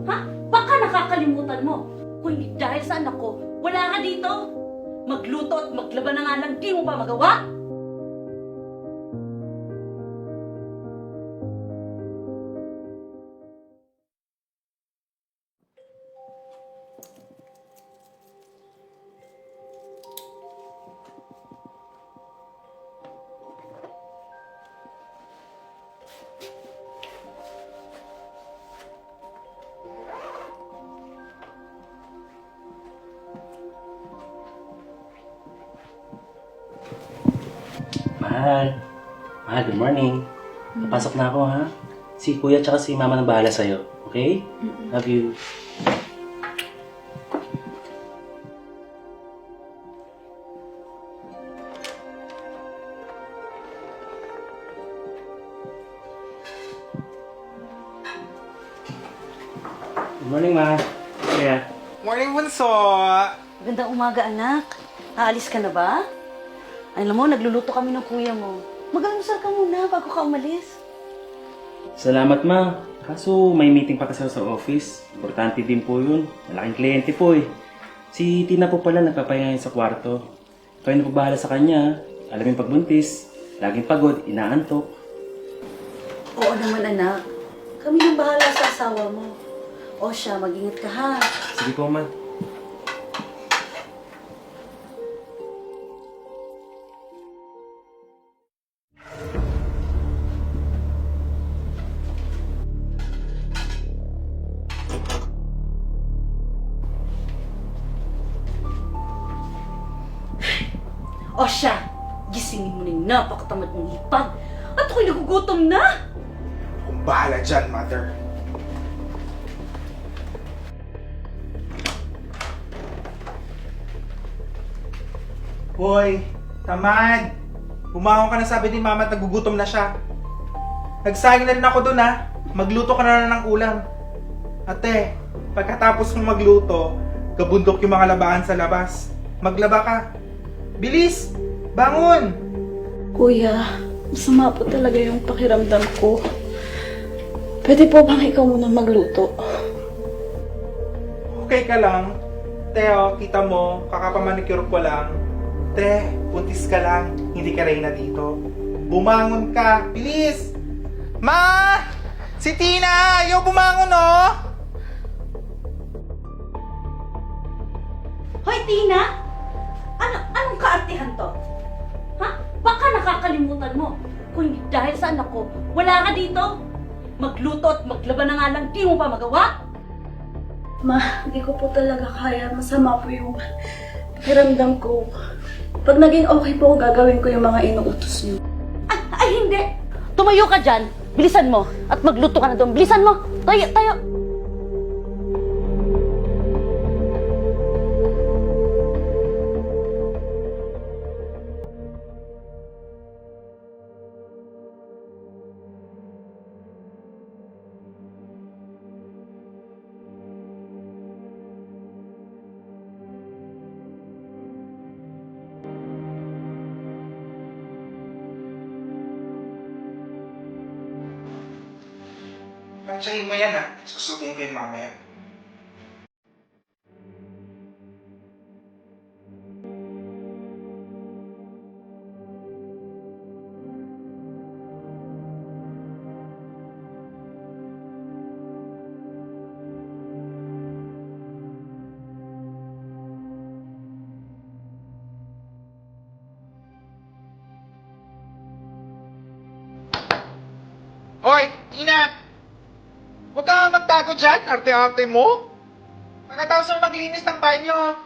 Ha? Baka nakakalimutan mo. Kung hindi dahil sa anak ko, wala ka dito. Magluto at maglaba na nga lang, di mo pa magawa? Mahal. Mahal, good morning. Napasok na ako, ha? Si kuya tsaka si mama nang bahala sa'yo. Okay? Love you. Good morning, ma. Kuya. Morning, Bunso! Magandang umaga, anak. Aalis ka na ba? Alam mo, nagluluto kami ng kuya mo. Mag-almusal ka muna bago ka umalis. Salamat, ma. Kaso may meeting pa kasi ako sa office. Importante din po yun. Malaking kliyente po eh. Si Tina po pala nagpapahinga ngayon sa kwarto. Kaya na po bahala sa kanya. Alam yung pagbuntis. Laging pagod, inaantok. Oo naman, anak. Kami nang bahala sa asawa mo. O siya, mag-ingat ka ha. Sige po, ma. O siya, gisingin mo na yung napakatamad mong hipag. At ako'y nagugutom na. Kung bahala dyan, Mother. Hoy, tamad! Bumangon ka na, sabi ni Mama at nagugutom na siya. Nagsayang na rin ako dun, ha. Magluto ka na ng ulam. Ate, pagkatapos mo magluto, gabundok yung mga labahan sa labas. Maglaba ka. Bilis! Bangon! Kuya, masama po talaga yung pakiramdam ko. Pwede po bang ikaw muna magluto? Okay ka lang? Teo, kita mo, kakapamanicure ko lang. Te, puntis ka lang, hindi ka reyna dito. Bumangon ka, bilis! Ma! Si Tina! Ayaw bumangon, oh! Hoy, Tina! Anong kaartihan to? Ha? Baka nakakalimutan mo. Kung hindi dahil sa anak ko, wala ka dito. Magluto at maglaba na nga lang, di mo pa magawa? Ma, hindi ko po talaga kaya. Masama po yung pakiramdam ko. Pag naging okay po, gagawin ko yung mga inuutos niyo. Ay, hindi! Tumayo ka dyan, bilisan mo, at magluto ka na doon. Bilisan mo! Tayo! Pansyahin mo yan, ha? Susutin ko yun mamaya. Hoy, Tina! Huwag ka magtago dyan, arte-arte mo. Pagkatapos mo maglinis ng banyo,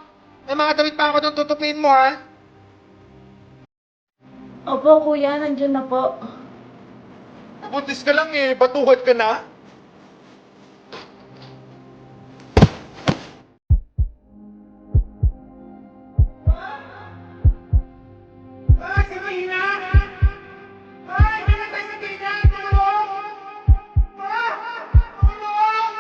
may mga damit pa ako doon tutupin mo, ha? Opo, kuya, nandiyan na po. Buntis ka lang eh, batuhan ka na. Ay, si Tina! Ay, pinatay si Tina! Tulong! Tulong!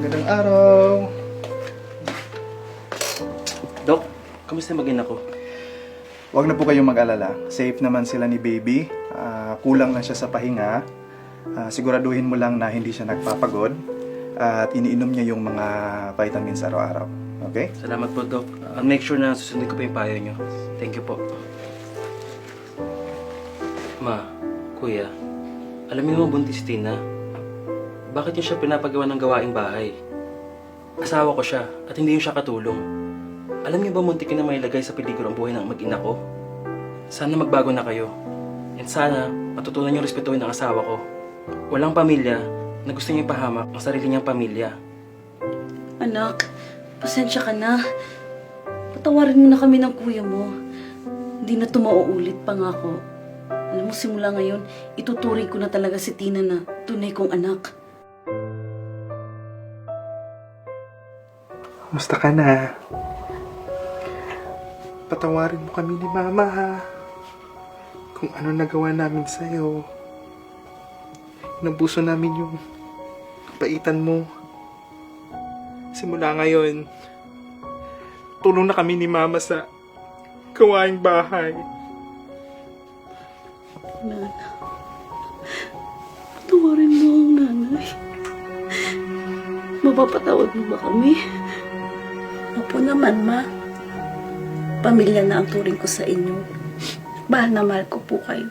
Magandang araw. Dok, kamusta maging ako? Huwag na po kayong mag-alala. Safe naman sila ni baby. Kulang lang siya sa pahinga. Siguraduhin mo lang na hindi siya nagpapagod. At iniinom niya yung mga vitamins araw-araw. Okay? Salamat po, Dok. I'll make sure na susundin ko pa yung payo nyo. Thank you po. Ma, Kuya, alam niyo naman buntis si Tina. Bakit niyo siya pinapagawa ng gawaing bahay? Asawa ko siya at hindi niyo siya katulong. Alam niyo ba muntikin na mailagay sa peligro ang buhay ng mag-ina ko? Sana magbago na kayo. And sana matutunan niyo respetuhin ang asawa ko. Walang pamilya na gusto niya ipahamak ang sarili niyang pamilya. Anak, pasensya ka na. Patawarin mo na kami ng kuya mo. Hindi na ito mauulit, pangako. Alam mo, simula ngayon, ituturing ko na talaga si Tina na tunay kong anak. Musta ka na? Patawarin mo kami ni Mama ha. Kung ano nagawa namin sa'yo. Nabuso namin yung kabaitan mo. Simula ngayon, tulong na kami ni Mama sa gawaing bahay. Nana, patawarin mo ang nanay. Mapapatawad mo ba kami? Opo naman, Ma. Pamilya na ang turing ko sa inyo. Mahal na mahal ko po kayo.